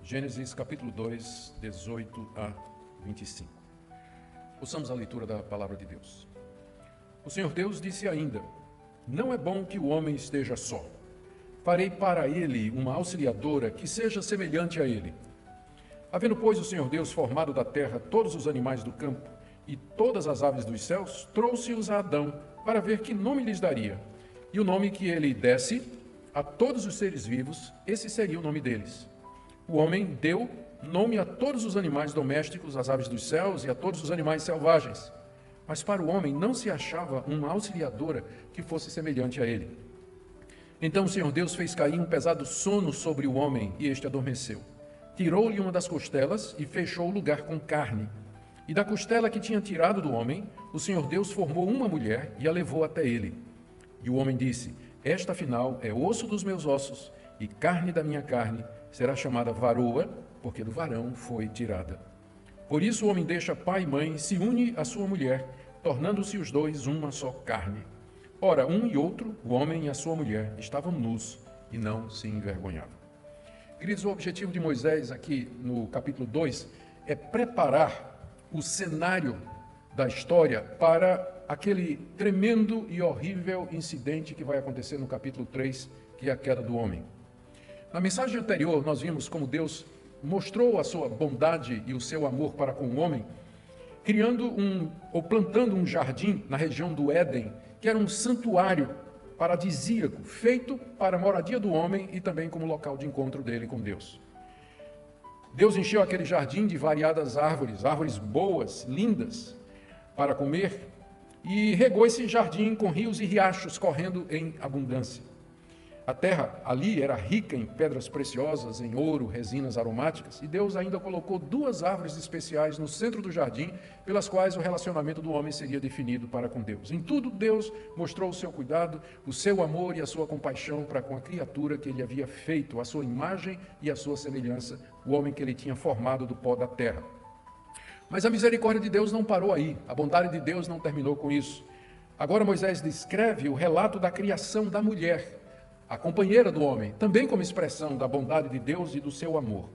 Gênesis capítulo 2, 18 a 25. Ouçamos a leitura da palavra de Deus. O Senhor Deus disse ainda: Não é bom que o homem esteja só. Farei para ele uma auxiliadora que seja semelhante a ele. Havendo, pois, o Senhor Deus formado da terra todos os animais do campo e todas as aves dos céus, trouxe-os a Adão para ver que nome lhes daria. E o nome que ele desse a todos os seres vivos, esse seria o nome deles. O homem deu nome a todos os animais domésticos, às aves dos céus e a todos os animais selvagens. Mas para o homem não se achava uma auxiliadora que fosse semelhante a ele. Então o Senhor Deus fez cair um pesado sono sobre o homem e este adormeceu. Tirou-lhe uma das costelas e fechou o lugar com carne. E da costela que tinha tirado do homem, o Senhor Deus formou uma mulher e a levou até ele. E o homem disse: Esta afinal é osso dos meus ossos e carne da minha carne, será chamada varoa, porque do varão foi tirada. Por isso o homem deixa pai e mãe, se une à sua mulher, tornando-se os dois uma só carne. Ora, um e outro, o homem e a sua mulher, estavam nus e não se envergonhavam. Queridos, o objetivo de Moisés aqui no capítulo 2 é preparar o cenário da história para aquele tremendo e horrível incidente que vai acontecer no capítulo 3, que é a queda do homem. Na mensagem anterior, nós vimos como Deus mostrou a sua bondade e o seu amor para com o homem, plantando um jardim na região do Éden, que era um santuário paradisíaco, feito para a moradia do homem e também como local de encontro dele com Deus. Deus encheu aquele jardim de variadas árvores boas, lindas, para comer, e regou esse jardim com rios e riachos correndo em abundância. A terra ali era rica em pedras preciosas, em ouro, resinas aromáticas, e Deus ainda colocou 2 árvores especiais no centro do jardim, pelas quais o relacionamento do homem seria definido para com Deus. Em tudo, Deus mostrou o seu cuidado, o seu amor e a sua compaixão para com a criatura que ele havia feito, a sua imagem e a sua semelhança, o homem que ele tinha formado do pó da terra. Mas a misericórdia de Deus não parou aí, a bondade de Deus não terminou com isso. Agora Moisés descreve o relato da criação da mulher, a companheira do homem, também como expressão da bondade de Deus e do seu amor.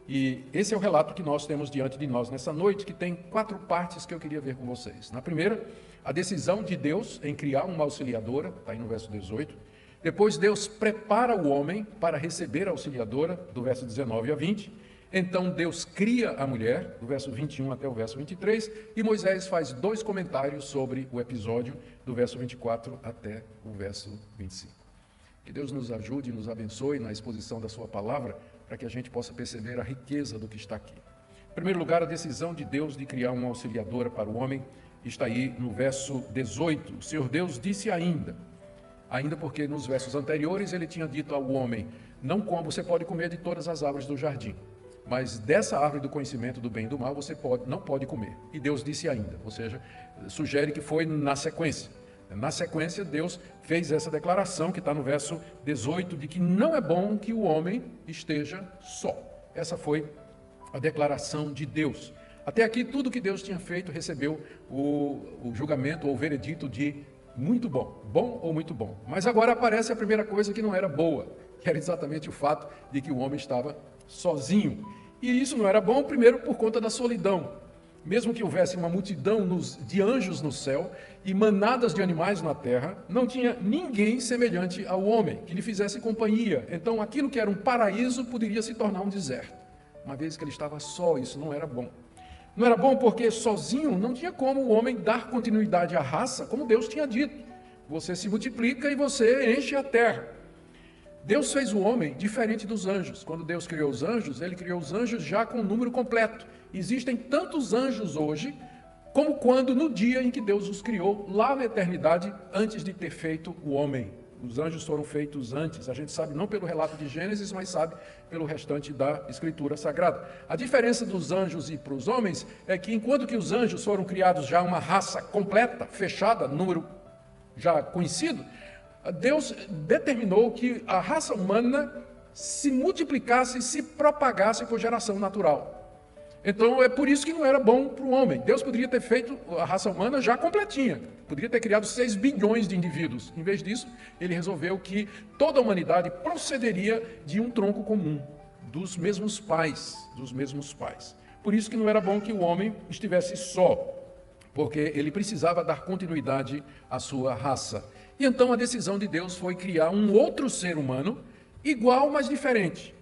E esse é o relato que nós temos diante de nós nessa noite, que tem 4 partes que eu queria ver com vocês. Na primeira, a decisão de Deus em criar uma auxiliadora, está aí no verso 18. Depois Deus prepara o homem para receber a auxiliadora, do verso 19 a 20. Então Deus cria a mulher, do verso 21 até o verso 23, e Moisés faz 2 comentários sobre o episódio, do verso 24 até o verso 25. Que Deus nos ajude e nos abençoe na exposição da sua palavra, para que a gente possa perceber a riqueza do que está aqui. Em primeiro lugar, a decisão de Deus de criar uma auxiliadora para o homem está aí no verso 18. O Senhor Deus disse ainda porque nos versos anteriores ele tinha dito ao homem: não como você pode comer de todas as árvores do jardim, mas dessa árvore do conhecimento do bem e do mal você não pode comer. E Deus disse ainda, ou seja, sugere que foi na sequência. Na sequência, Deus fez essa declaração, que está no verso 18, de que não é bom que o homem esteja só. Essa foi a declaração de Deus. Até aqui, tudo que Deus tinha feito recebeu o julgamento ou o veredito de muito bom, bom ou muito bom. Mas agora aparece a primeira coisa que não era boa, que era exatamente o fato de que o homem estava sozinho. E isso não era bom, primeiro, por conta da solidão. Mesmo que houvesse uma multidão de anjos no céu e manadas de animais na terra, não tinha ninguém semelhante ao homem, que lhe fizesse companhia. Então, aquilo que era um paraíso poderia se tornar um deserto. Uma vez que ele estava só, isso não era bom. Não era bom porque sozinho não tinha como o homem dar continuidade à raça, como Deus tinha dito. Você se multiplica e você enche a terra. Deus fez o homem diferente dos anjos. Quando Deus criou os anjos, ele criou os anjos já com o número completo. Existem tantos anjos hoje, como quando no dia em que Deus os criou, lá na eternidade, antes de ter feito o homem. Os anjos foram feitos antes. A gente sabe não pelo relato de Gênesis, mas sabe pelo restante da Escritura Sagrada. A diferença dos anjos e para os homens é que enquanto que os anjos foram criados já uma raça completa, fechada, número já conhecido, Deus determinou que a raça humana se multiplicasse e se propagasse por geração natural. Então é por isso que não era bom para o homem. Deus poderia ter feito a raça humana já completinha. Poderia ter criado 6 bilhões de indivíduos. Em vez disso, ele resolveu que toda a humanidade procederia de um tronco comum. dos mesmos pais, Por isso que não era bom que o homem estivesse só, porque ele precisava dar continuidade à sua raça. E então a decisão de Deus foi criar um outro ser humano, igual, mas diferente,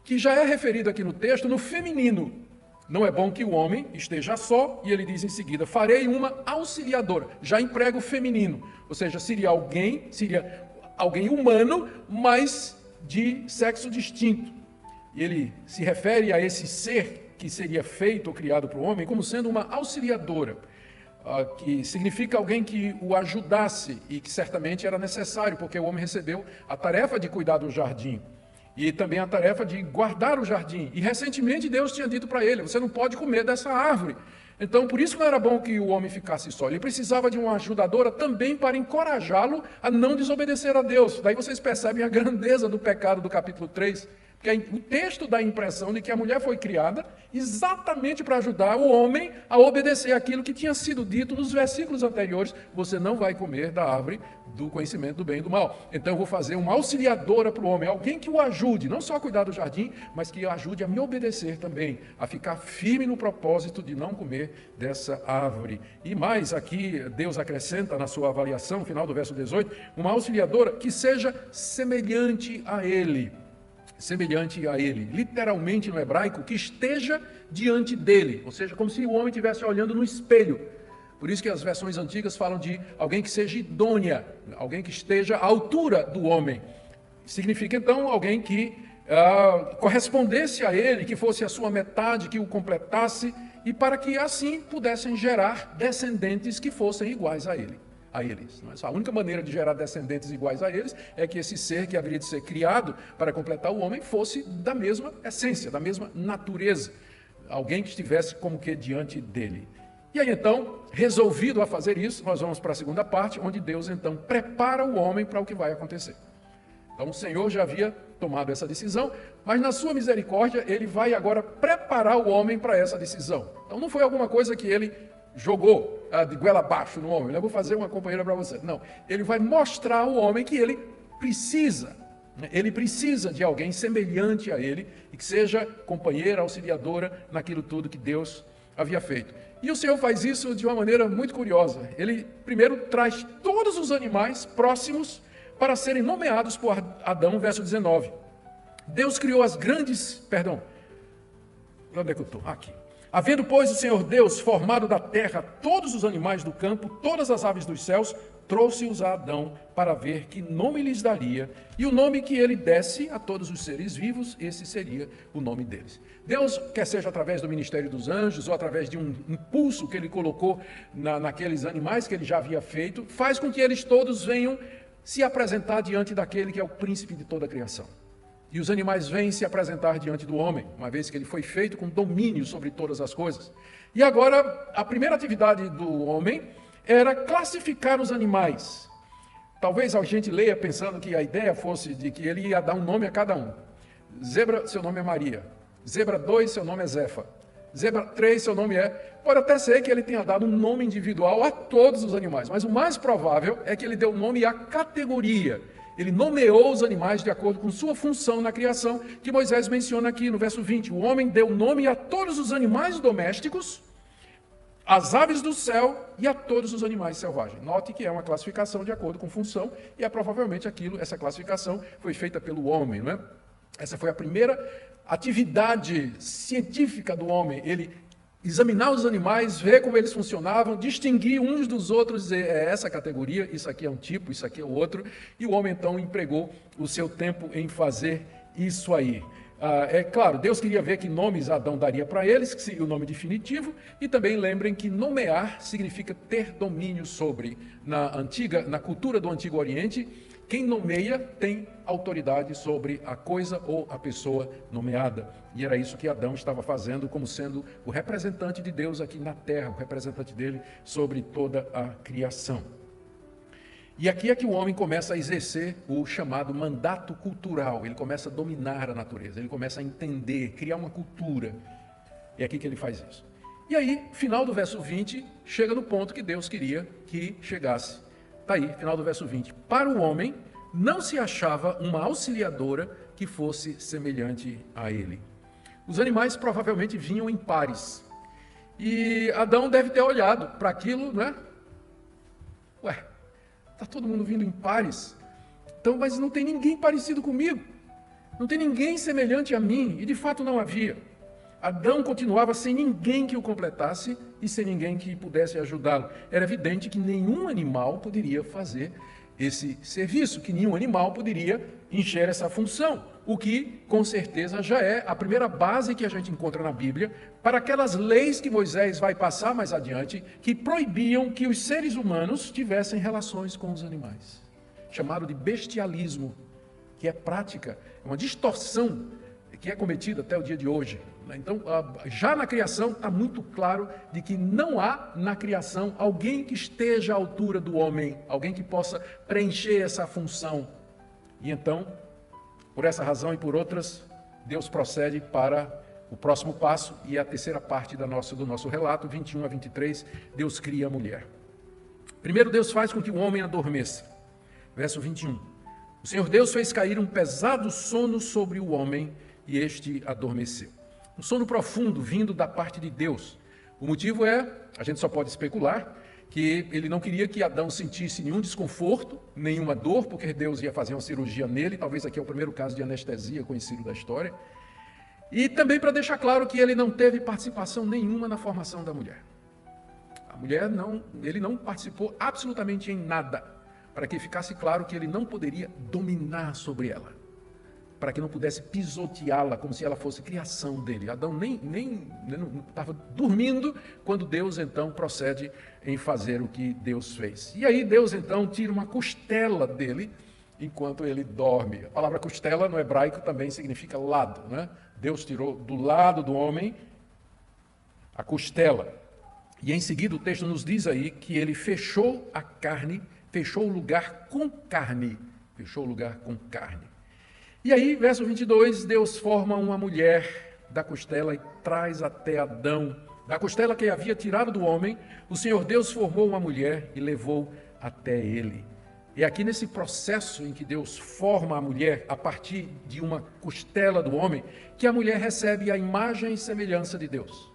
que já é referido aqui no texto no feminino. Não é bom que o homem esteja só, e ele diz em seguida, farei uma auxiliadora, já emprega o feminino, ou seja, seria alguém humano, mas de sexo distinto. E ele se refere a esse ser que seria feito ou criado para o homem como sendo uma auxiliadora, que significa alguém que o ajudasse, e que certamente era necessário, porque o homem recebeu a tarefa de cuidar do jardim, e também a tarefa de guardar o jardim. E recentemente Deus tinha dito para ele, você não pode comer dessa árvore. Então, por isso não era bom que o homem ficasse só. Ele precisava de uma ajudadora também para encorajá-lo a não desobedecer a Deus. Daí vocês percebem a grandeza do pecado do capítulo 3. Porque o texto dá a impressão de que a mulher foi criada exatamente para ajudar o homem a obedecer aquilo que tinha sido dito nos versículos anteriores. Você não vai comer da árvore do conhecimento do bem e do mal. Então eu vou fazer uma auxiliadora para o homem, alguém que o ajude, não só a cuidar do jardim, mas que o ajude a me obedecer também, a ficar firme no propósito de não comer dessa árvore. E mais, aqui Deus acrescenta na sua avaliação, no final do verso 18, uma auxiliadora que seja semelhante a ele. Semelhante a ele, literalmente no hebraico, que esteja diante dele, ou seja, como se o homem estivesse olhando no espelho. Por isso que as versões antigas falam de alguém que seja idônea, alguém que esteja à altura do homem. Significa então alguém que correspondesse a ele, que fosse a sua metade, que o completasse, e para que assim pudessem gerar descendentes que fossem iguais a eles. A única maneira de gerar descendentes iguais a eles é que esse ser que haveria de ser criado para completar o homem fosse da mesma essência, da mesma natureza. Alguém que estivesse como que diante dele. E aí então, resolvido a fazer isso, nós vamos para a segunda parte, onde Deus então prepara o homem para o que vai acontecer. Então o Senhor já havia tomado essa decisão, mas na sua misericórdia ele vai agora preparar o homem para essa decisão. Então não foi alguma coisa que ele jogou de goela abaixo no homem, eu vou fazer uma companheira para você. Não, ele vai mostrar ao homem que ele precisa de alguém semelhante a ele, e que seja companheira, auxiliadora naquilo tudo que Deus havia feito. E o Senhor faz isso de uma maneira muito curiosa. Ele primeiro traz todos os animais próximos para serem nomeados por Adão, verso 19. Deus criou as grandes... Onde é que eu estou? Aqui. Havendo, pois, o Senhor Deus formado da terra todos os animais do campo, todas as aves dos céus, trouxe-os a Adão para ver que nome lhes daria, e o nome que ele desse a todos os seres vivos, esse seria o nome deles. Deus, quer seja através do ministério dos anjos, ou através de um impulso que ele colocou naqueles animais que ele já havia feito, faz com que eles todos venham se apresentar diante daquele que é o príncipe de toda a criação. E os animais vêm se apresentar diante do homem, uma vez que ele foi feito com domínio sobre todas as coisas. E agora, a primeira atividade do homem era classificar os animais. Talvez a gente leia pensando que a ideia fosse de que ele ia dar um nome a cada um. Zebra, seu nome é Maria. Zebra 2, seu nome é Zefa. Zebra 3, seu nome é... Pode até ser que ele tenha dado um nome individual a todos os animais, mas o mais provável é que ele deu nome à categoria. Ele nomeou os animais de acordo com sua função na criação, que Moisés menciona aqui no verso 20. O homem deu nome a todos os animais domésticos, às aves do céu e a todos os animais selvagens. Note que é uma classificação de acordo com função, e é provavelmente essa classificação foi feita pelo homem, não é? Essa foi a primeira atividade científica do homem. Ele examinar os animais, ver como eles funcionavam, distinguir uns dos outros, dizer, é essa categoria, isso aqui é um tipo, isso aqui é o outro, e o homem então empregou o seu tempo em fazer isso aí. É claro, Deus queria ver que nomes Adão daria para eles, que seria o nome definitivo, e também lembrem que nomear significa ter domínio sobre. Na cultura do Antigo Oriente, quem nomeia tem autoridade sobre a coisa ou a pessoa nomeada. E era isso que Adão estava fazendo, como sendo o representante de Deus aqui na terra, o representante dele sobre toda a criação. E aqui é que o homem começa a exercer o chamado mandato cultural. Ele começa a dominar a natureza, ele começa a entender, criar uma cultura. É aqui que ele faz isso. E aí, final do verso 20, chega no ponto que Deus queria que chegasse. Está aí, final do verso 20. Para o homem, não se achava uma auxiliadora que fosse semelhante a ele. Os animais provavelmente vinham em pares. E Adão deve ter olhado para aquilo, né? Ué, está todo mundo vindo em pares. Então, mas não tem ninguém parecido comigo. Não tem ninguém semelhante a mim. E de fato não havia. Adão continuava sem ninguém que o completasse e sem ninguém que pudesse ajudá-lo. Era evidente que nenhum animal poderia fazer esse serviço, que nenhum animal poderia encher essa função, o que com certeza já é a primeira base que a gente encontra na Bíblia para aquelas leis que Moisés vai passar mais adiante, que proibiam que os seres humanos tivessem relações com os animais, chamado de bestialismo, que é prática, é uma distorção que é cometida até o dia de hoje. Então, já na criação está muito claro de que não há na criação alguém que esteja à altura do homem, alguém que possa preencher essa função. E então, por essa razão e por outras, Deus procede para o próximo passo e a terceira parte do nosso relato, 21 a 23, Deus cria a mulher. Primeiro, Deus faz com que o homem adormeça. Verso 21. O Senhor Deus fez cair um pesado sono sobre o homem e este adormeceu. Um sono profundo vindo da parte de Deus. O motivo é, a gente só pode especular, que ele não queria que Adão sentisse nenhum desconforto, nenhuma dor, porque Deus ia fazer uma cirurgia nele, talvez aqui é o primeiro caso de anestesia conhecido da história, e também para deixar claro que ele não teve participação nenhuma na formação da mulher. Ele não participou absolutamente em nada, para que ficasse claro que ele não poderia dominar sobre ela, para que não pudesse pisoteá-la como se ela fosse criação dele. Adão nem estava dormindo quando Deus então procede em fazer o que Deus fez. E aí Deus então tira uma costela dele enquanto ele dorme. A palavra costela no hebraico também significa lado, né? Deus tirou do lado do homem a costela. E em seguida o texto nos diz aí que ele fechou a carne, fechou o lugar com carne. Fechou o lugar com carne. E aí, verso 22, Deus forma uma mulher da costela e traz até Adão. Da costela que havia tirado do homem, o Senhor Deus formou uma mulher e levou até ele. E aqui nesse processo em que Deus forma a mulher a partir de uma costela do homem, que a mulher recebe a imagem e semelhança de Deus.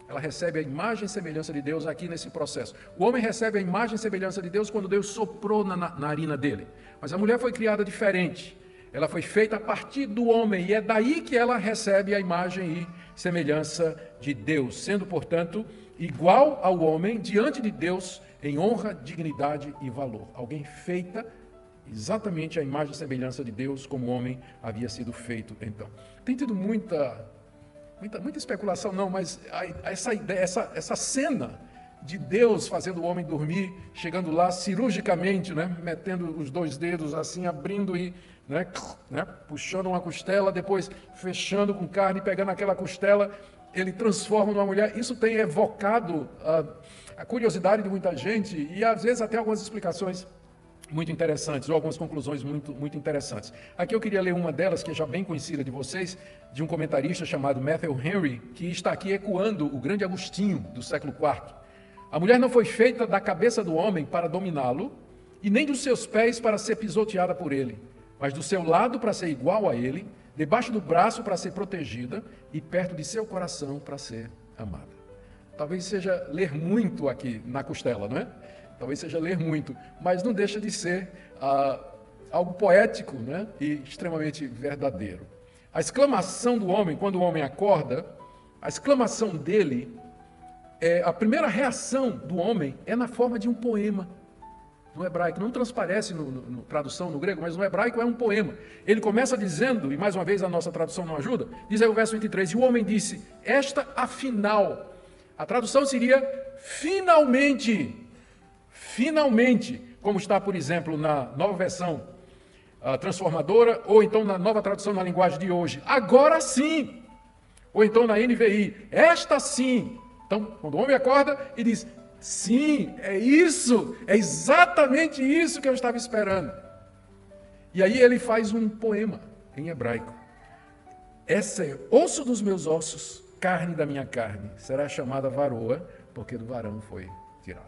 Ela recebe a imagem e semelhança de Deus aqui nesse processo. O homem recebe a imagem e semelhança de Deus quando Deus soprou na narina dele. Mas a mulher foi criada diferente. Ela foi feita a partir do homem, e é daí que ela recebe a imagem e semelhança de Deus, sendo, portanto, igual ao homem diante de Deus em honra, dignidade e valor. Alguém feita exatamente a imagem e semelhança de Deus, como o homem havia sido feito então. Tem tido muita especulação, não, mas essa ideia, essa cena de Deus fazendo o homem dormir, chegando lá cirurgicamente, né, metendo os dois dedos assim, abrindo e puxando uma costela, depois fechando com carne, pegando aquela costela, ele transforma numa mulher. Isso tem evocado a curiosidade de muita gente e às vezes até algumas explicações muito interessantes, ou algumas conclusões muito interessantes. Aqui eu queria ler uma delas, que é já bem conhecida de vocês, de um comentarista chamado Matthew Henry, que está aqui ecoando o grande Agostinho do século IV. A mulher não foi feita da cabeça do homem para dominá-lo, e nem dos seus pés para ser pisoteada por ele, mas do seu lado para ser igual a ele, debaixo do braço para ser protegida e perto de seu coração para ser amada. Talvez seja ler muito aqui na costela, não é? Talvez seja ler muito, mas não deixa de ser algo poético, né? E extremamente verdadeiro. A exclamação do homem, quando o homem acorda, a exclamação dele, a primeira reação do homem é na forma de um poema. No hebraico, não transparece na tradução no grego, mas no hebraico é um poema. Ele começa dizendo, e mais uma vez a nossa tradução não ajuda, diz aí o verso 23, e o homem disse, esta afinal. A tradução seria finalmente, finalmente, como está, por exemplo, na nova versão transformadora, ou então na nova tradução na linguagem de hoje, agora sim, ou então na NVI, esta sim. Então, quando o homem acorda e diz, sim, é isso, é exatamente isso que eu estava esperando. E aí ele faz um poema em hebraico. Essa é osso dos meus ossos, carne da minha carne, será chamada varoa, porque do varão foi tirado.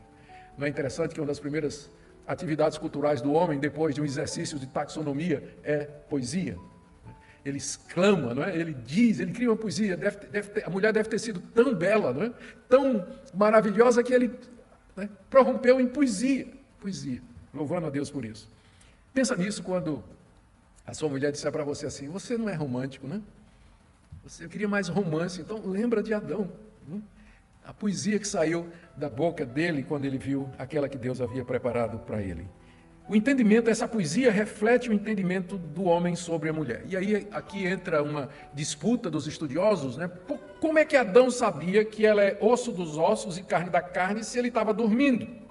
Não é interessante que uma das primeiras atividades culturais do homem, depois de um exercício de taxonomia, é poesia? ele exclama, não é? Ele diz, ele cria uma poesia. A mulher deve ter sido tão bela, não é? Tão maravilhosa que ele, né, prorrompeu em poesia. Poesia. Louvando a Deus por isso. Pensa nisso quando a sua mulher disser para você assim: você não é romântico, né? Você queria mais romance, então lembra de Adão. Né? A poesia que saiu da boca dele quando ele viu aquela que Deus havia preparado para ele. O entendimento, essa poesia reflete o entendimento do homem sobre a mulher. E aí aqui entra uma disputa dos estudiosos, né? Como é que Adão sabia que ela é osso dos ossos e carne da carne se ele estava dormindo?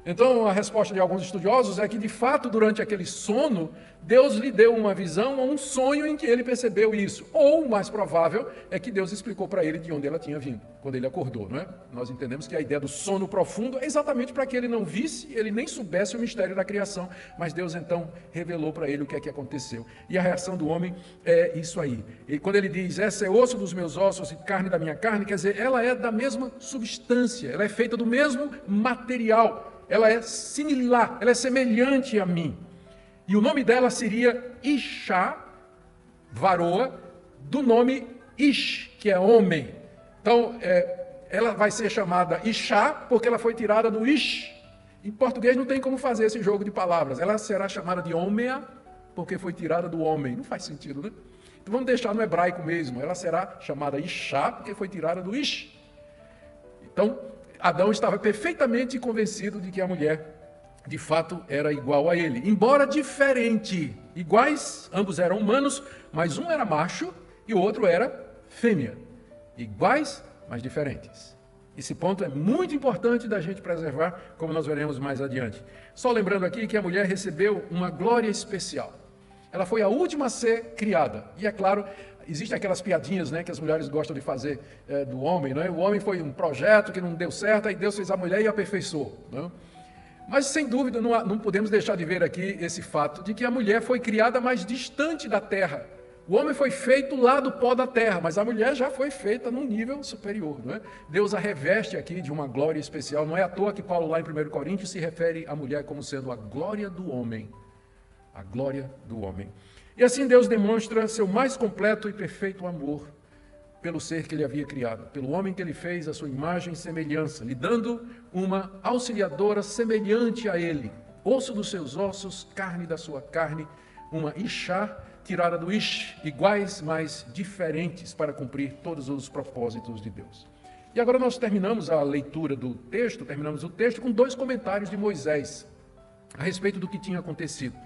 Então, a resposta de alguns estudiosos é que, de fato, durante aquele sono, Deus lhe deu uma visão ou um sonho em que ele percebeu isso. Ou, o mais provável, é que Deus explicou para ele de onde ela tinha vindo, quando ele acordou, não é? Nós entendemos que a ideia do sono profundo é exatamente para que ele não visse, ele nem soubesse o mistério da criação, mas Deus, então, revelou para ele o que é que aconteceu. E a reação do homem é isso aí. E quando ele diz, essa é osso dos meus ossos e carne da minha carne, quer dizer, ela é da mesma substância, ela é feita do mesmo material. Ela é similar, ela é semelhante a mim. E o nome dela seria Ishá, varoa, do nome Ish, que é homem. Então, ela vai ser chamada Ishá porque ela foi tirada do Ish. Em português não tem como fazer esse jogo de palavras. Ela será chamada de Homea porque foi tirada do homem. Não faz sentido, né? Então vamos deixar no hebraico mesmo. Ela será chamada Ishá porque foi tirada do Ish. Então, Adão estava perfeitamente convencido de que a mulher, de fato, era igual a ele. Embora diferente, iguais, ambos eram humanos, mas um era macho e o outro era fêmea. Iguais, mas diferentes. Esse ponto é muito importante da gente preservar, como nós veremos mais adiante. Só lembrando aqui que a mulher recebeu uma glória especial. Ela foi a última a ser criada. E é claro, existem aquelas piadinhas, né, que as mulheres gostam de fazer do homem. Né? O homem foi um projeto que não deu certo, aí Deus fez a mulher e aperfeiçoou. Né? Mas, sem dúvida, não podemos deixar de ver aqui esse fato de que a mulher foi criada mais distante da terra. O homem foi feito lá do pó da terra, mas a mulher já foi feita num nível superior. Não é? Deus a reveste aqui de uma glória especial. Não é à toa que Paulo, lá em 1 Coríntios, se refere à mulher como sendo a glória do homem. A glória do homem. E assim Deus demonstra seu mais completo e perfeito amor pelo ser que ele havia criado, pelo homem que ele fez a sua imagem e semelhança, lhe dando uma auxiliadora semelhante a ele, osso dos seus ossos, carne da sua carne, uma Ishá tirada do Ish, iguais, mas diferentes para cumprir todos os propósitos de Deus. E agora nós terminamos a leitura do texto, terminamos o texto com 2 comentários de Moisés a respeito do que tinha acontecido.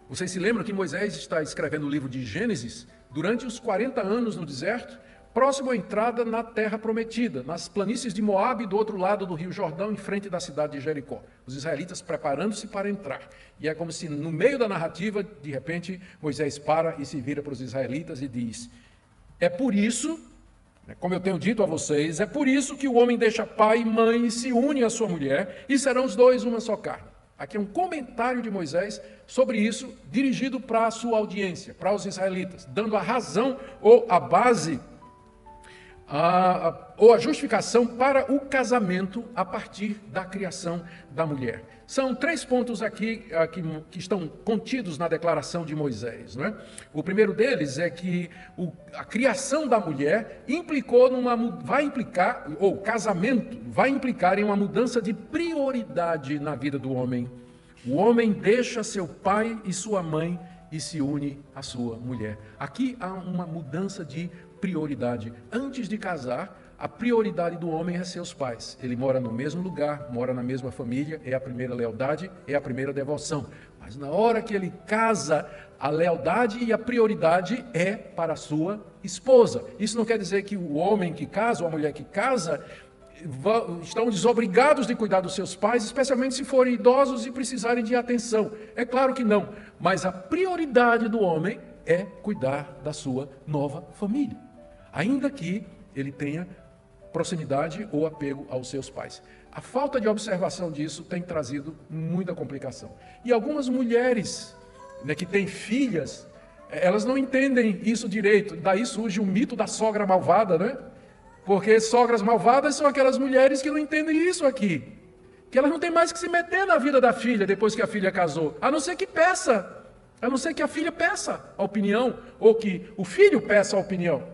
Vocês se lembram que Moisés está escrevendo o livro de Gênesis durante os 40 anos no deserto, próximo à entrada na terra prometida, nas planícies de Moabe, do outro lado do rio Jordão, em frente da cidade de Jericó. Os israelitas preparando-se para entrar. E é como se no meio da narrativa, de repente, Moisés para e se vira para os israelitas e diz: é por isso, como eu tenho dito a vocês, é por isso que o homem deixa pai e mãe e se une à sua mulher, e serão os dois uma só carne. Aqui é um comentário de Moisés sobre isso, dirigido para a sua audiência, para os israelitas, dando a razão ou a base, ou a justificação para o casamento a partir da criação da mulher. São 3 pontos aqui que estão contidos na declaração de Moisés. Não é? O primeiro deles é que a criação da mulher o casamento vai implicar em uma mudança de prioridade na vida do homem. O homem deixa seu pai e sua mãe e se une à sua mulher. Aqui há uma mudança de prioridade. Antes de casar, a prioridade do homem é seus pais. Ele mora no mesmo lugar, mora na mesma família, é a primeira lealdade, é a primeira devoção. Mas na hora que ele casa, a lealdade e a prioridade é para a sua esposa. Isso não quer dizer que o homem que casa, ou a mulher que casa, estão desobrigados de cuidar dos seus pais, especialmente se forem idosos e precisarem de atenção. É claro que não, mas a prioridade do homem é cuidar da sua nova família, ainda que ele tenha proximidade ou apego aos seus pais. A falta de observação disso tem trazido muita complicação. E algumas mulheres, que têm filhas, elas não entendem isso direito. Daí surge o mito da sogra malvada, né? Porque sogras malvadas são aquelas mulheres que não entendem isso aqui. Que elas não têm mais que se meter na vida da filha depois que a filha casou, a não ser que peça. A não ser que a filha peça a opinião, ou que o filho peça a opinião.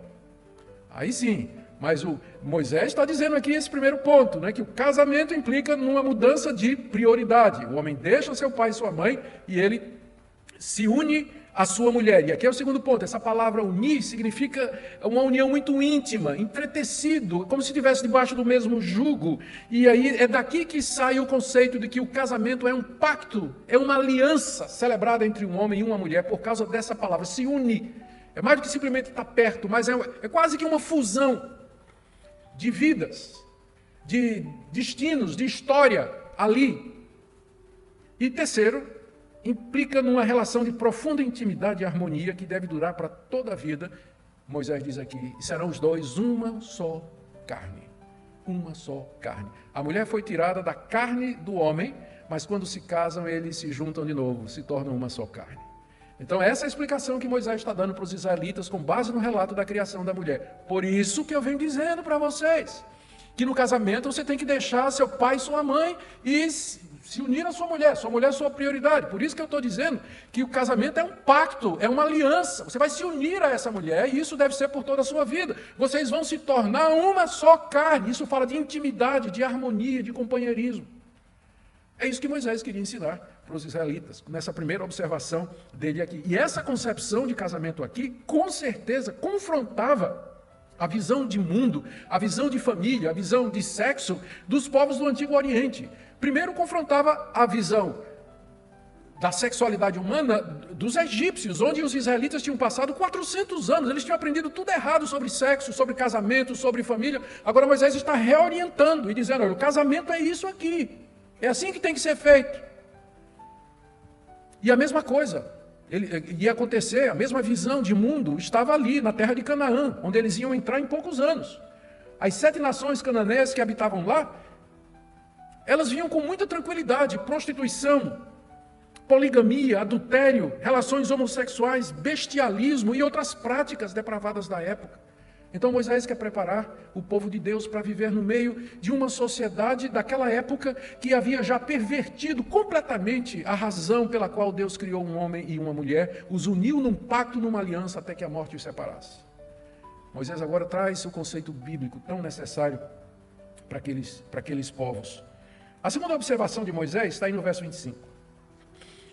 Aí sim, mas o Moisés está dizendo aqui esse primeiro ponto, né, que o casamento implica numa mudança de prioridade. O homem deixa seu pai e sua mãe e ele se une à sua mulher. E aqui é o segundo ponto, essa palavra unir significa uma união muito íntima, entretecido, como se estivesse debaixo do mesmo jugo. E aí é daqui que sai o conceito de que o casamento é um pacto, é uma aliança celebrada entre um homem e uma mulher por causa dessa palavra, se une. É mais do que simplesmente estar perto, mas é quase que uma fusão de vidas, de destinos, de história ali. E terceiro, implica numa relação de profunda intimidade e harmonia que deve durar para toda a vida. Moisés diz aqui, serão os dois uma só carne. Uma só carne. A mulher foi tirada da carne do homem, mas quando se casam, eles se juntam de novo, se tornam uma só carne. Então essa é a explicação que Moisés está dando para os israelitas com base no relato da criação da mulher. Por isso que eu venho dizendo para vocês, que no casamento você tem que deixar seu pai e sua mãe e se unir à sua mulher é sua prioridade. Por isso que eu estou dizendo que o casamento é um pacto, é uma aliança. Você vai se unir a essa mulher e isso deve ser por toda a sua vida. Vocês vão se tornar uma só carne. Isso fala de intimidade, de harmonia, de companheirismo. É isso que Moisés queria ensinar para os israelitas, nessa primeira observação dele aqui. E essa concepção de casamento aqui, com certeza, confrontava a visão de mundo, a visão de família, a visão de sexo dos povos do Antigo Oriente. Primeiro confrontava a visão da sexualidade humana dos egípcios, onde os israelitas tinham passado 400 anos, eles tinham aprendido tudo errado sobre sexo, sobre casamento, sobre família. Agora Moisés está reorientando e dizendo, olha, o casamento é isso aqui, é assim que tem que ser feito. E a mesma coisa, ia acontecer, a mesma visão de mundo estava ali, na terra de Canaã, onde eles iam entrar em poucos anos. As 7 nações cananeias que habitavam lá, elas vinham com muita tranquilidade, prostituição, poligamia, adultério, relações homossexuais, bestialismo e outras práticas depravadas da época. Então Moisés quer preparar o povo de Deus para viver no meio de uma sociedade daquela época que havia já pervertido completamente a razão pela qual Deus criou um homem e uma mulher, os uniu num pacto, numa aliança até que a morte os separasse. Moisés agora traz o conceito bíblico tão necessário para aqueles povos. A segunda observação de Moisés está aí no verso 25.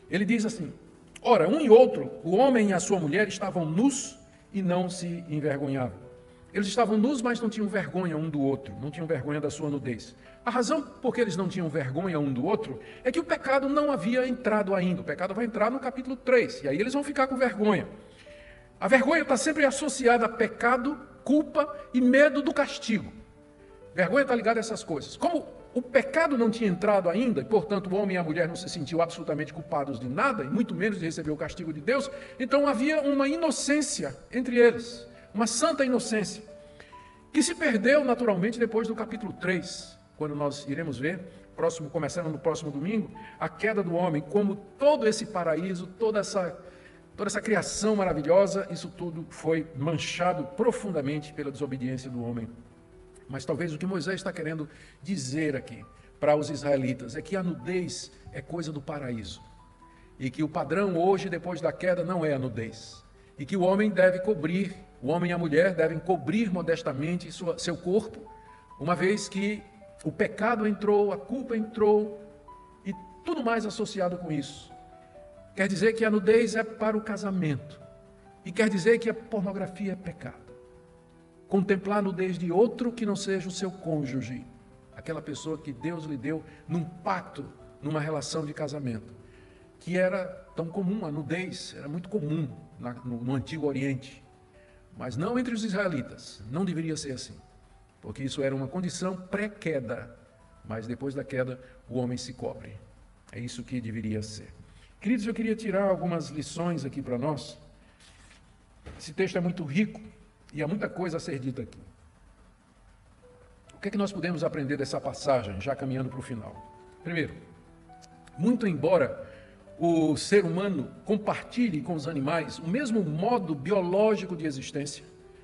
Ele diz assim, ora, um e outro, o homem e a sua mulher estavam nus e não se envergonhavam. Eles estavam nus, mas não tinham vergonha um do outro, não tinham vergonha da sua nudez. A razão por que eles não tinham vergonha um do outro é que o pecado não havia entrado ainda. O pecado vai entrar no capítulo 3, e aí eles vão ficar com vergonha. A vergonha está sempre associada a pecado, culpa e medo do castigo. Vergonha está ligada a essas coisas. Como o pecado não tinha entrado ainda, e portanto o homem e a mulher não se sentiam absolutamente culpados de nada, e muito menos de receber o castigo de Deus, então havia uma inocência entre eles. Uma santa inocência, que se perdeu naturalmente depois do capítulo 3, quando nós iremos ver, começando no próximo domingo, a queda do homem, como todo esse paraíso, toda essa criação maravilhosa, isso tudo foi manchado profundamente pela desobediência do homem. Mas talvez o que Moisés está querendo dizer aqui para os israelitas é que a nudez é coisa do paraíso, e que o padrão hoje, depois da queda, não é a nudez, e que o homem e a mulher devem cobrir modestamente seu corpo, uma vez que o pecado entrou, a culpa entrou e tudo mais associado com isso. Quer dizer que a nudez é para o casamento e quer dizer que a pornografia é pecado. Contemplar a nudez de outro que não seja o seu cônjuge, aquela pessoa que Deus lhe deu num pacto, numa relação de casamento, que era tão comum, a nudez era muito comum no Antigo Oriente. Mas não entre os israelitas, não deveria ser assim, porque isso era uma condição pré-queda, mas depois da queda o homem se cobre. É isso que deveria ser. Queridos, eu queria tirar algumas lições aqui para nós. Esse texto é muito rico e há muita coisa a ser dita aqui. O que é que nós podemos aprender dessa passagem, já caminhando para o final? Primeiro, muito embora o ser humano compartilhe com os animais o mesmo modo biológico de existência.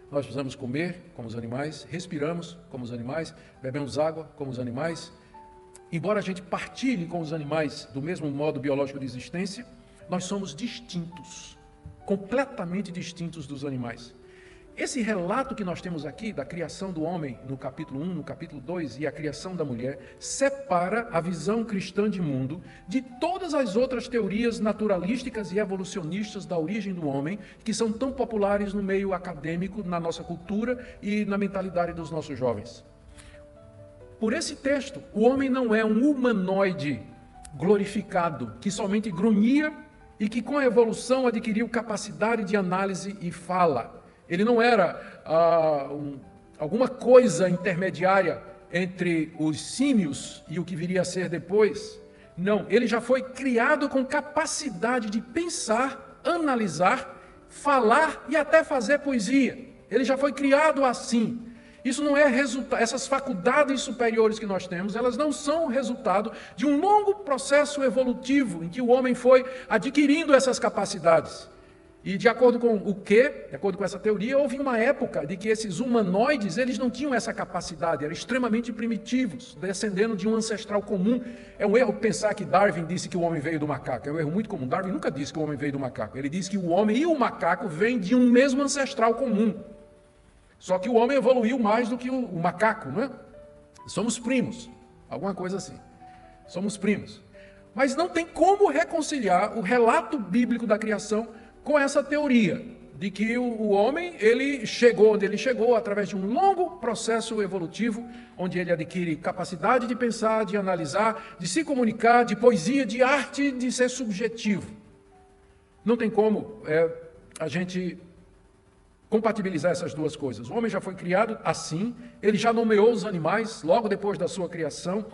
Nós precisamos comer como os animais, respiramos como os animais, bebemos água como os animais. Embora a gente partilhe com os animais do mesmo modo biológico de existência, nós somos distintos, completamente distintos dos animais. Esse relato que nós temos aqui da criação do homem no capítulo 1, no capítulo 2 e a criação da mulher, separa a visão cristã de mundo de todas as outras teorias naturalísticas e evolucionistas da origem do homem, que são tão populares no meio acadêmico, na nossa cultura e na mentalidade dos nossos jovens. Por esse texto, o homem não é um humanoide glorificado, que somente grunhia e que com a evolução adquiriu capacidade de análise e fala. Ele não era alguma coisa intermediária entre os símios e o que viria a ser depois. Não, ele já foi criado com capacidade de pensar, analisar, falar e até fazer poesia. Ele já foi criado assim. Isso não é resultado, essas faculdades superiores que nós temos, elas não são resultado de um longo processo evolutivo em que o homem foi adquirindo essas capacidades. E de acordo com de acordo com essa teoria, houve uma época de que esses humanoides, eles não tinham essa capacidade, eram extremamente primitivos, descendendo de um ancestral comum. É um erro pensar que Darwin disse que o homem veio do macaco, é um erro muito comum. Darwin nunca disse que o homem veio do macaco, ele disse que o homem e o macaco vêm de um mesmo ancestral comum. Só que o homem evoluiu mais do que o macaco, não é? Somos primos, alguma coisa assim. Somos primos. Mas não tem como reconciliar o relato bíblico da criação com essa teoria de que o homem, ele chegou onde ele chegou através de um longo processo evolutivo, onde ele adquire capacidade de pensar, de analisar, de se comunicar, de poesia, de arte, de ser subjetivo. Não tem como a gente compatibilizar essas duas coisas. O homem já foi criado assim, ele já nomeou os animais logo depois da sua criação,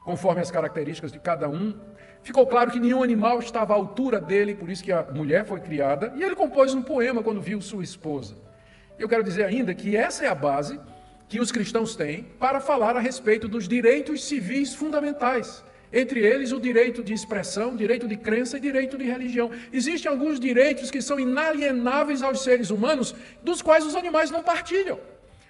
conforme as características de cada um. Ficou claro que nenhum animal estava à altura dele, por isso que a mulher foi criada, e ele compôs um poema quando viu sua esposa. Eu quero dizer ainda que essa é a base que os cristãos têm para falar a respeito dos direitos civis fundamentais. Entre eles, o direito de expressão, direito de crença e direito de religião. Existem alguns direitos que são inalienáveis aos seres humanos, dos quais os animais não partilham.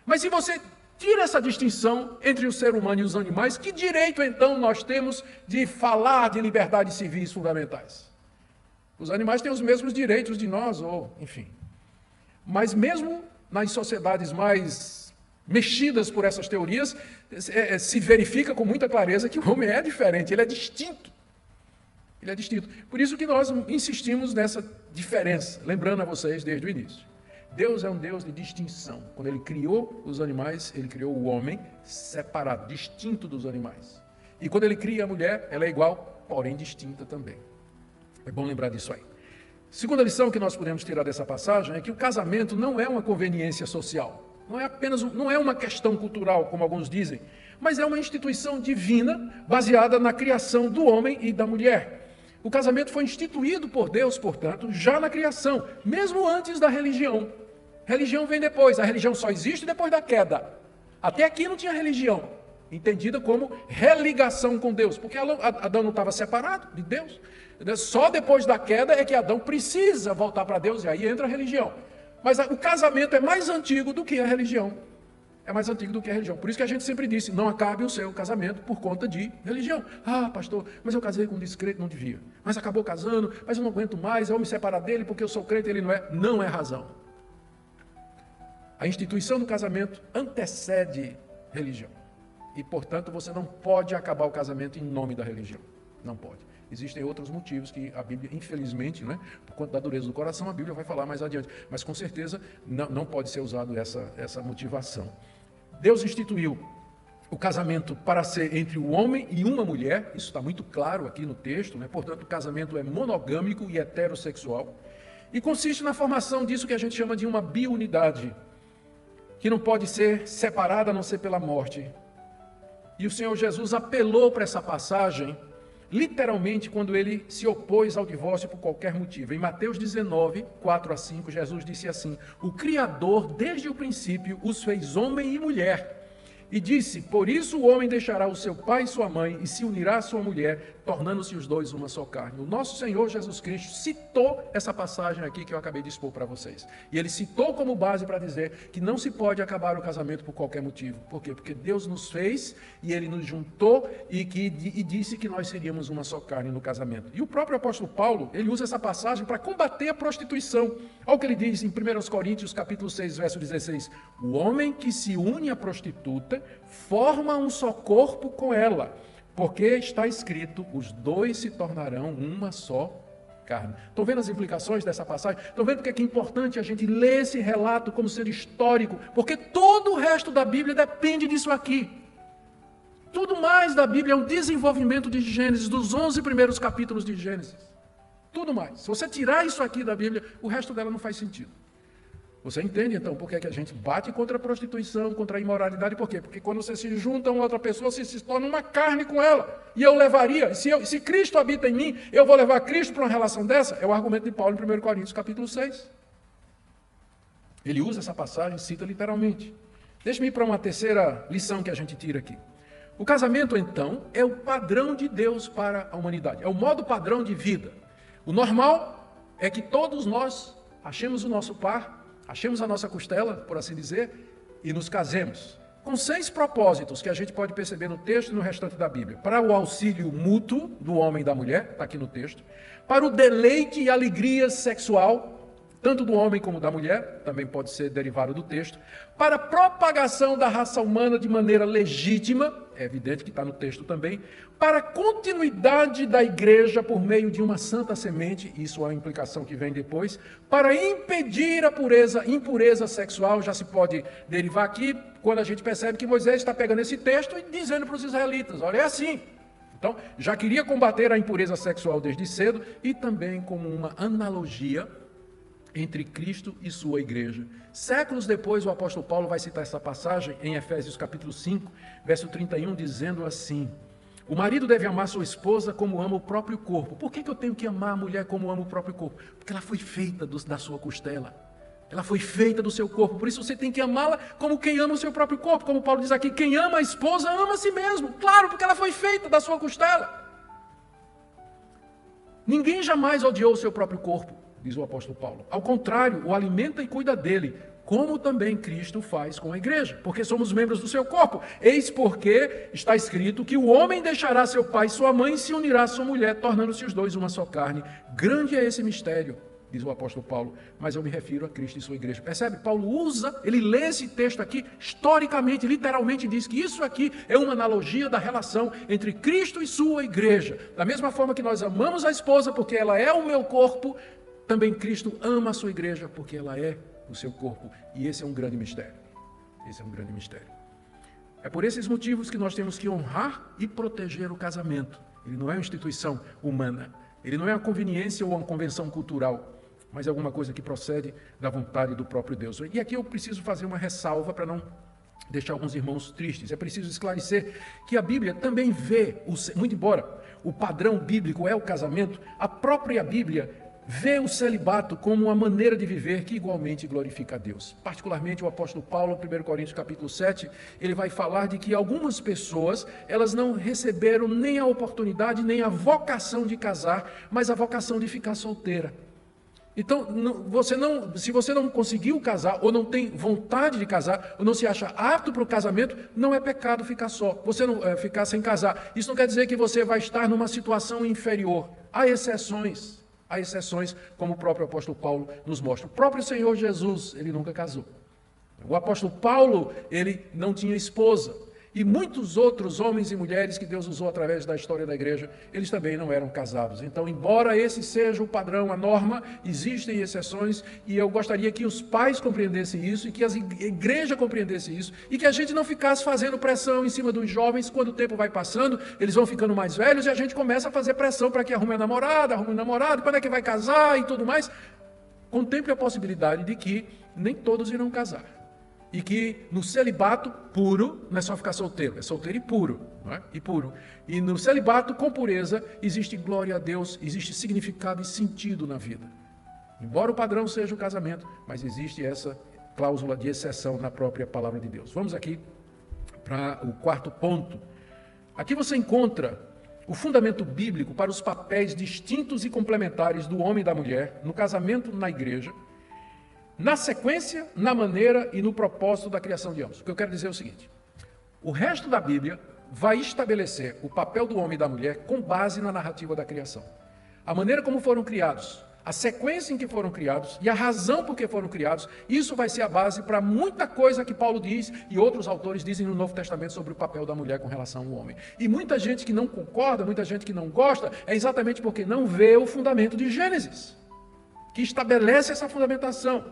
Mas se você tira essa distinção entre o ser humano e os animais, que direito então nós temos de falar de liberdades civis fundamentais? Os animais têm os mesmos direitos de nós, ou enfim. Mas mesmo nas sociedades mais mexidas por essas teorias, se verifica com muita clareza que o homem é diferente, ele é distinto. Ele é distinto. Por isso que nós insistimos nessa diferença, lembrando a vocês desde o início. Deus é um Deus de distinção. Quando Ele criou os animais, Ele criou o homem separado, distinto dos animais. E quando Ele cria a mulher, ela é igual, porém distinta também. É bom lembrar disso aí. Segunda lição que nós podemos tirar dessa passagem é que o casamento não é uma conveniência social. Não é uma questão cultural, como alguns dizem, mas é uma instituição divina baseada na criação do homem e da mulher. O casamento foi instituído por Deus, portanto, já na criação, mesmo antes da religião. Religião vem depois, a religião só existe depois da queda. Até aqui não tinha religião, entendida como religação com Deus, porque Adão não estava separado de Deus. Só depois da queda é que Adão precisa voltar para Deus, e aí entra a religião. Mas o casamento é mais antigo do que a religião. É mais antigo do que a religião. Por isso que a gente sempre disse, não acabe o seu casamento por conta de religião. Ah, pastor, mas eu casei com um descrente, não devia. Mas acabou casando, mas eu não aguento mais, eu vou me separar dele porque eu sou crente e ele não é. Não é razão. A instituição do casamento antecede religião. E, portanto, você não pode acabar o casamento em nome da religião. Não pode. Existem outros motivos que a Bíblia, infelizmente, por conta da dureza do coração, a Bíblia vai falar mais adiante. Mas, com certeza, não pode ser usado essa motivação. Deus instituiu o casamento para ser entre o homem e uma mulher. Isso está muito claro aqui no texto. Portanto, o casamento é monogâmico e heterossexual. E consiste na formação disso que a gente chama de uma biunidade, que não pode ser separada a não ser pela morte. E o Senhor Jesus apelou para essa passagem literalmente quando ele se opôs ao divórcio por qualquer motivo. Em Mateus 19, 4 a 5, Jesus disse assim: o Criador, desde o princípio, os fez homem e mulher. E disse, por isso o homem deixará o seu pai e sua mãe e se unirá à sua mulher, tornando-se os dois uma só carne. O nosso Senhor Jesus Cristo citou essa passagem aqui que eu acabei de expor para vocês. E ele citou como base para dizer que não se pode acabar o casamento por qualquer motivo. Por quê? Porque Deus nos fez e ele nos juntou e disse que nós seríamos uma só carne no casamento. E o próprio apóstolo Paulo, ele usa essa passagem para combater a prostituição. Olha o que ele diz em 1 Coríntios capítulo 6, verso 16. O homem que se une à prostituta forma um só corpo com ela, porque está escrito, os dois se tornarão uma só carne. Estão vendo as implicações dessa passagem? Estão vendo porque é importante a gente ler esse relato como ser histórico? Porque todo o resto da Bíblia depende disso aqui. Tudo mais da Bíblia é um desenvolvimento de Gênesis, dos 11 primeiros capítulos de Gênesis. Tudo mais. Se você tirar isso aqui da Bíblia, o resto dela não faz sentido. Você entende, então, por que é que a gente bate contra a prostituição, contra a imoralidade? Por quê? Porque quando você se junta a uma outra pessoa, você se torna uma carne com ela. E eu levaria, se Cristo habita em mim, eu vou levar Cristo para uma relação dessa? É o argumento de Paulo em 1 Coríntios, capítulo 6. Ele usa essa passagem, cita literalmente. Deixa-me ir para uma terceira lição que a gente tira aqui. O casamento, então, é o padrão de Deus para a humanidade. É o modo padrão de vida. O normal é que todos nós achemos o nosso par, achemos a nossa costela, por assim dizer, e nos casemos. Com 6 propósitos que a gente pode perceber no texto e no restante da Bíblia. Para o auxílio mútuo do homem e da mulher, está aqui no texto. Para o deleite e alegria sexual, tanto do homem como da mulher, também pode ser derivado do texto. Para a propagação da raça humana de maneira legítima, é evidente que está no texto também. Para a continuidade da igreja por meio de uma santa semente, isso é uma implicação que vem depois. Para impedir a impureza sexual, já se pode derivar aqui, quando a gente percebe que Moisés está pegando esse texto e dizendo para os israelitas, olha, é assim. Então, já queria combater a impureza sexual desde cedo e também como uma analogia entre Cristo e sua igreja. Séculos depois, o apóstolo Paulo vai citar essa passagem em Efésios capítulo 5, verso 31, dizendo assim: o marido deve amar sua esposa como ama o próprio corpo. Por que eu tenho que amar a mulher como ama o próprio corpo? Porque ela foi feita da sua costela. Ela foi feita do seu corpo. Por isso você tem que amá-la como quem ama o seu próprio corpo. Como Paulo diz aqui, quem ama a esposa ama a si mesmo. Claro, porque ela foi feita da sua costela. Ninguém jamais odiou o seu próprio corpo, diz o apóstolo Paulo. Ao contrário, o alimenta e cuida dele, como também Cristo faz com a igreja, porque somos membros do seu corpo. Eis porque está escrito que o homem deixará seu pai e sua mãe e se unirá à sua mulher, tornando-se os dois uma só carne. Grande é esse mistério, diz o apóstolo Paulo, mas eu me refiro a Cristo e sua igreja. Percebe? Paulo ele lê esse texto aqui, historicamente, literalmente diz que isso aqui é uma analogia da relação entre Cristo e sua igreja. Da mesma forma que nós amamos a esposa porque ela é o meu corpo, também Cristo ama a sua igreja porque ela é o seu corpo. E esse é um grande mistério. Esse é um grande mistério. É por esses motivos que nós temos que honrar e proteger o casamento. Ele não é uma instituição humana. Ele não é uma conveniência ou uma convenção cultural, mas é alguma coisa que procede da vontade do próprio Deus. E aqui eu preciso fazer uma ressalva para não deixar alguns irmãos tristes. É preciso esclarecer que a Bíblia também vê, muito embora o padrão bíblico é o casamento, a própria Bíblia vê o celibato como uma maneira de viver que igualmente glorifica a Deus. Particularmente o apóstolo Paulo, em 1 Coríntios capítulo 7, ele vai falar de que algumas pessoas, elas não receberam nem a oportunidade, nem a vocação de casar, mas a vocação de ficar solteira. Então, se você não conseguiu casar, ou não tem vontade de casar, ou não se acha apto para o casamento, não é pecado ficar só. Você não ficar sem casar. Isso não quer dizer que você vai estar numa situação inferior. Há exceções. Há exceções, como o próprio apóstolo Paulo nos mostra. O próprio Senhor Jesus, ele nunca casou. O apóstolo Paulo, ele não tinha esposa. E muitos outros homens e mulheres que Deus usou através da história da igreja, eles também não eram casados. Então, embora esse seja o padrão, a norma, existem exceções, e eu gostaria que os pais compreendessem isso, e que a igreja compreendesse isso, e que a gente não ficasse fazendo pressão em cima dos jovens. Quando o tempo vai passando, eles vão ficando mais velhos, e a gente começa a fazer pressão para que arrume a namorada, arrume o namorado, quando é que vai casar e tudo mais. Contemple a possibilidade de que nem todos irão casar. E que no celibato puro, não é só ficar solteiro, é solteiro e puro, não é? E puro. E no celibato com pureza existe glória a Deus, existe significado e sentido na vida. Embora o padrão seja o casamento, mas existe essa cláusula de exceção na própria palavra de Deus. Vamos aqui, para o quarto ponto. Aqui você encontra o fundamento bíblico para os papéis distintos e complementares do homem e da mulher no casamento na igreja, na sequência, na maneira e no propósito da criação de ambos. O que eu quero dizer é o seguinte: o resto da Bíblia vai estabelecer o papel do homem e da mulher com base na narrativa da criação. A maneira como foram criados, a sequência em que foram criados e a razão por que foram criados, isso vai ser a base para muita coisa que Paulo diz e outros autores dizem no Novo Testamento sobre o papel da mulher com relação ao homem. E muita gente que não concorda, muita gente que não gosta, é exatamente porque não vê o fundamento de Gênesis, que estabelece essa fundamentação.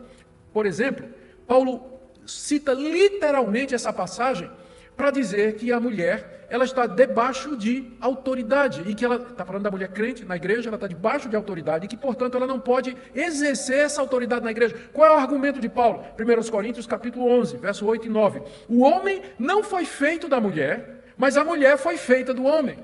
Por exemplo, Paulo cita literalmente essa passagem para dizer que a mulher, ela está debaixo de autoridade, e que ela, está falando da mulher crente na igreja, ela está debaixo de autoridade, e que, portanto, ela não pode exercer essa autoridade na igreja. Qual é o argumento de Paulo? 1 Coríntios, capítulo 11, verso 8 e 9. O homem não foi feito da mulher, mas a mulher foi feita do homem.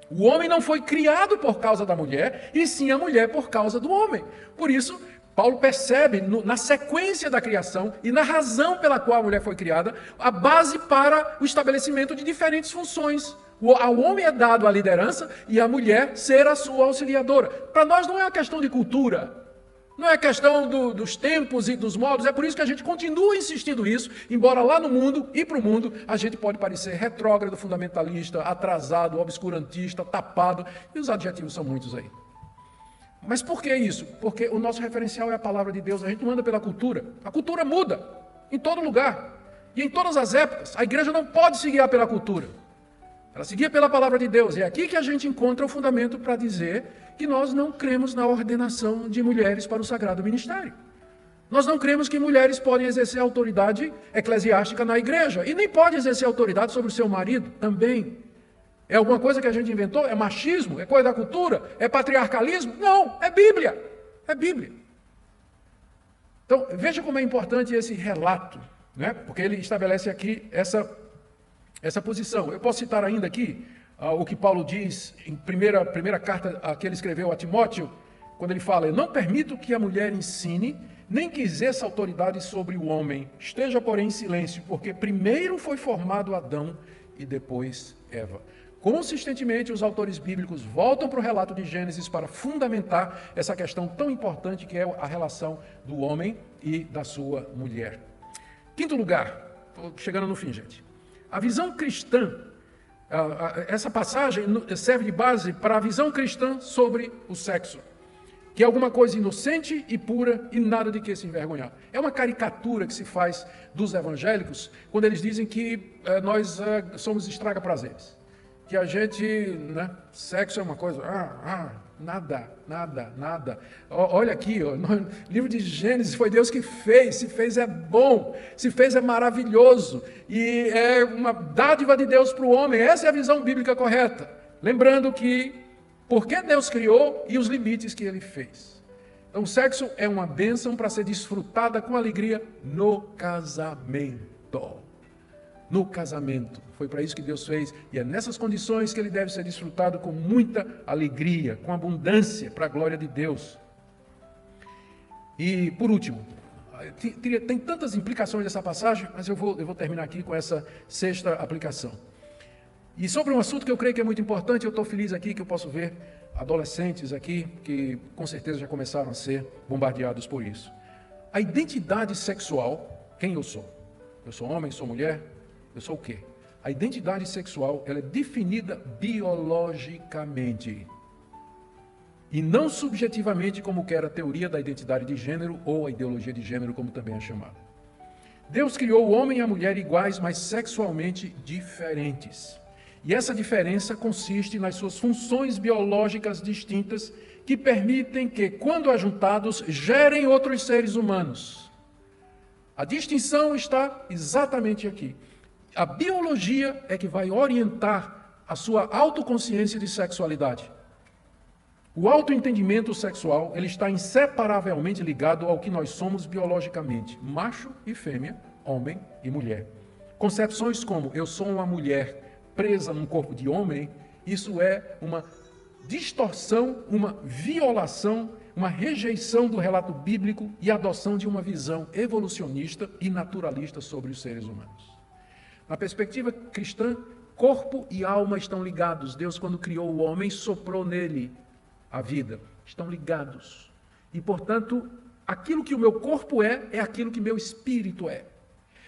O homem não foi criado por causa da mulher, e sim a mulher por causa do homem. Por isso, Paulo percebe na sequência da criação e na razão pela qual a mulher foi criada, a base para o estabelecimento de diferentes funções. Ao homem é dado a liderança e a mulher ser a sua auxiliadora. Para nós não é uma questão de cultura, não é questão dos tempos e dos modos, é por isso que a gente continua insistindo isso, embora lá no mundo e para o mundo a gente pode parecer retrógrado, fundamentalista, atrasado, obscurantista, tapado, e os adjetivos são muitos aí. Mas por que isso? Porque o nosso referencial é a palavra de Deus, a gente não anda pela cultura. A cultura muda em todo lugar e em todas as épocas. A igreja não pode se guiar pela cultura, ela se guia pela palavra de Deus. E é aqui que a gente encontra o fundamento para dizer que nós não cremos na ordenação de mulheres para o sagrado ministério. Nós não cremos que mulheres podem exercer autoridade eclesiástica na igreja e nem podem exercer autoridade sobre o seu marido também. É alguma coisa que a gente inventou? É machismo? É coisa da cultura? É patriarcalismo? Não, é Bíblia. É Bíblia. Então, veja como é importante esse relato, né? Porque ele estabelece aqui essa posição. Eu posso citar ainda aqui o que Paulo diz em primeira carta que ele escreveu a Timóteo, quando ele fala: eu não permito que a mulher ensine, nem que exerça autoridade sobre o homem. Esteja, porém, em silêncio, porque primeiro foi formado Adão e depois Eva. Consistentemente, os autores bíblicos voltam para o relato de Gênesis para fundamentar essa questão tão importante que é a relação do homem e da sua mulher. Quinto lugar, estou chegando no fim, gente. A visão cristã, essa passagem serve de base para a visão cristã sobre o sexo, que é alguma coisa inocente e pura e nada de que se envergonhar. É uma caricatura que se faz dos evangélicos quando eles dizem que nós somos estraga-prazeres. Que a gente, né, sexo é uma coisa, nada. Olha aqui, no livro de Gênesis foi Deus que fez, se fez é bom, se fez é maravilhoso, e é uma dádiva de Deus para o homem. Essa é a visão bíblica correta. Lembrando que, por que Deus criou e os limites que ele fez. Então, o sexo é uma bênção para ser desfrutada com alegria no casamento. No casamento. Foi para isso que Deus fez, e é nessas condições que ele deve ser desfrutado com muita alegria, com abundância, para a glória de Deus. E, por último, tem tantas implicações dessa passagem, mas eu vou terminar aqui com essa sexta aplicação. E sobre um assunto que eu creio que é muito importante, eu estou feliz aqui que eu posso ver adolescentes aqui, que com certeza já começaram a ser bombardeados por isso. A identidade sexual, quem eu sou? Eu sou homem, sou mulher? Eu sou o quê? A identidade sexual, ela é definida biologicamente e não subjetivamente, como quer a teoria da identidade de gênero ou a ideologia de gênero, como também é chamada. Deus criou o homem e a mulher iguais, mas sexualmente diferentes. E essa diferença consiste nas suas funções biológicas distintas que permitem que, quando ajuntados, gerem outros seres humanos. A distinção está exatamente aqui. A biologia é que vai orientar a sua autoconsciência de sexualidade. O autoentendimento sexual, ele está inseparavelmente ligado ao que nós somos biologicamente, macho e fêmea, homem e mulher. Concepções como eu sou uma mulher presa num corpo de homem, isso é uma distorção, uma violação, uma rejeição do relato bíblico e adoção de uma visão evolucionista e naturalista sobre os seres humanos. Na perspectiva cristã, corpo e alma estão ligados. Deus, quando criou o homem, soprou nele a vida. Estão ligados. E, portanto, aquilo que o meu corpo é aquilo que meu espírito é.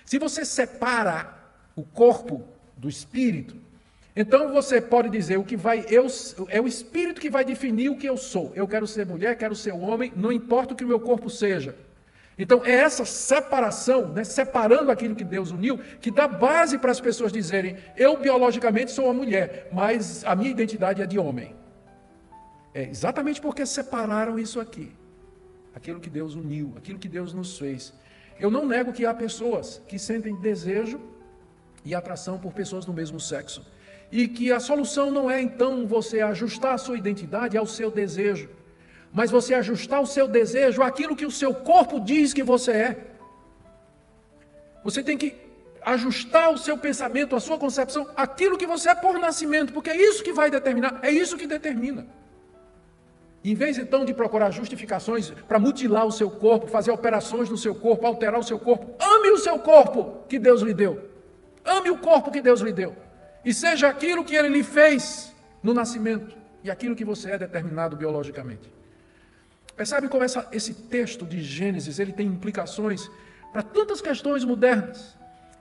Se você separa o corpo do espírito, então você pode dizer é o espírito que vai definir o que eu sou. Eu quero ser mulher, quero ser homem, não importa o que o meu corpo seja. Então é essa separação, né, separando aquilo que Deus uniu, que dá base para as pessoas dizerem: eu biologicamente sou uma mulher, mas a minha identidade é de homem. É exatamente porque separaram isso aqui. Aquilo que Deus uniu, aquilo que Deus nos fez. Eu não nego que há pessoas que sentem desejo e atração por pessoas do mesmo sexo. E que a solução não é, então, você ajustar a sua identidade ao seu desejo, mas você ajustar o seu desejo àquilo que o seu corpo diz que você é. Você tem que ajustar o seu pensamento, a sua concepção, àquilo que você é por nascimento, porque é isso que vai determinar, é isso que determina. Em vez, então, de procurar justificações para mutilar o seu corpo, fazer operações no seu corpo, alterar o seu corpo, ame o seu corpo que Deus lhe deu. Ame o corpo que Deus lhe deu. E seja aquilo que Ele lhe fez no nascimento e aquilo que você é determinado biologicamente. Percebe como esse texto de Gênesis ele tem implicações para tantas questões modernas.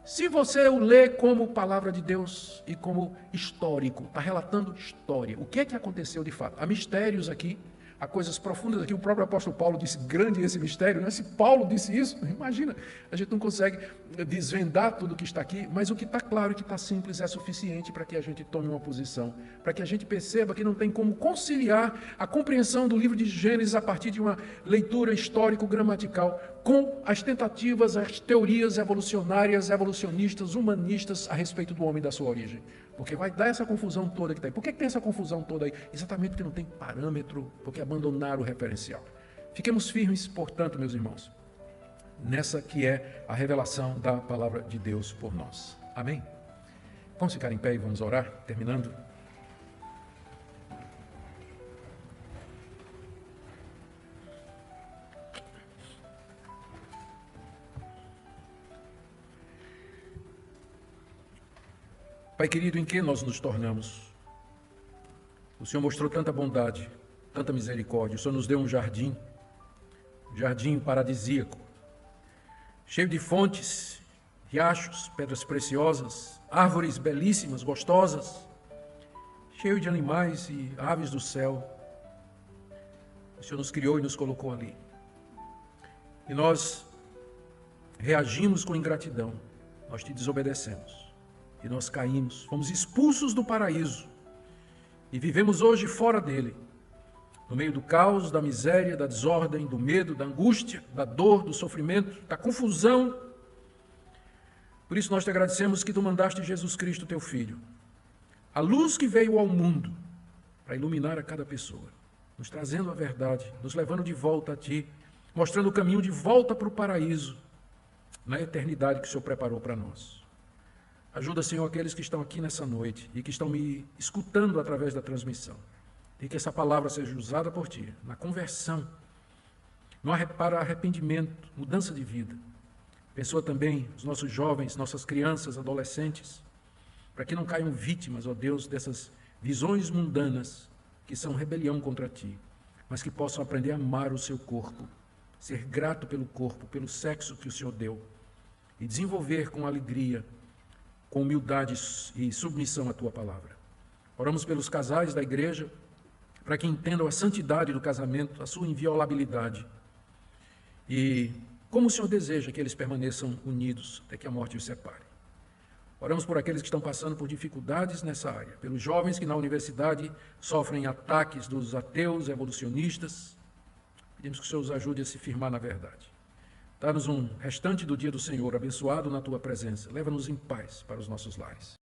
Se você o lê como palavra de Deus e como histórico, está relatando história, o que é que aconteceu de fato? Há mistérios aqui, há coisas profundas aqui. O próprio apóstolo Paulo disse: grande esse mistério, né? Se Paulo disse isso, imagina, a gente não consegue desvendar tudo que está aqui, mas o que está claro e que está simples é suficiente para que a gente tome uma posição, para que a gente perceba que não tem como conciliar a compreensão do livro de Gênesis a partir de uma leitura histórico-gramatical com as tentativas, as teorias evolucionárias, evolucionistas, humanistas a respeito do homem e da sua origem. Porque vai dar essa confusão toda que está aí. Por que tem essa confusão toda aí? Exatamente porque não tem parâmetro, porque abandonaram o referencial. Fiquemos firmes, portanto, meus irmãos, nessa que é a revelação da palavra de Deus por nós. Amém? Vamos ficar em pé e vamos orar, terminando. Pai querido, em que nós nos tornamos? O Senhor mostrou tanta bondade, tanta misericórdia. O Senhor nos deu um jardim paradisíaco, cheio de fontes, riachos, pedras preciosas, árvores belíssimas, gostosas, cheio de animais e aves do céu. O Senhor nos criou e nos colocou ali. E nós reagimos com ingratidão, nós te desobedecemos. E nós caímos, fomos expulsos do paraíso e vivemos hoje fora dele, no meio do caos, da miséria, da desordem, do medo, da angústia, da dor, do sofrimento, da confusão. Por isso nós te agradecemos que tu mandaste Jesus Cristo, teu Filho, a luz que veio ao mundo para iluminar a cada pessoa, nos trazendo a verdade, nos levando de volta a ti, mostrando o caminho de volta para o paraíso, na eternidade que o Senhor preparou para nós. Ajuda, Senhor, aqueles que estão aqui nessa noite e que estão me escutando através da transmissão. E que essa palavra seja usada por Ti, na conversão, para arrependimento, mudança de vida. Abençoa também os nossos jovens, nossas crianças, adolescentes, para que não caiam vítimas, ó Deus, dessas visões mundanas que são rebelião contra Ti, mas que possam aprender a amar o seu corpo, ser grato pelo corpo, pelo sexo que o Senhor deu, e desenvolver com alegria, com humildade e submissão à Tua palavra. Oramos pelos casais da igreja, para que entendam a santidade do casamento, a sua inviolabilidade. E como o Senhor deseja que eles permaneçam unidos até que a morte os separe. Oramos por aqueles que estão passando por dificuldades nessa área, pelos jovens que na universidade sofrem ataques dos ateus, evolucionistas. Pedimos que o Senhor os ajude a se firmar na verdade. Dá-nos um restante do dia do Senhor, abençoado na Tua presença. Leva-nos em paz para os nossos lares.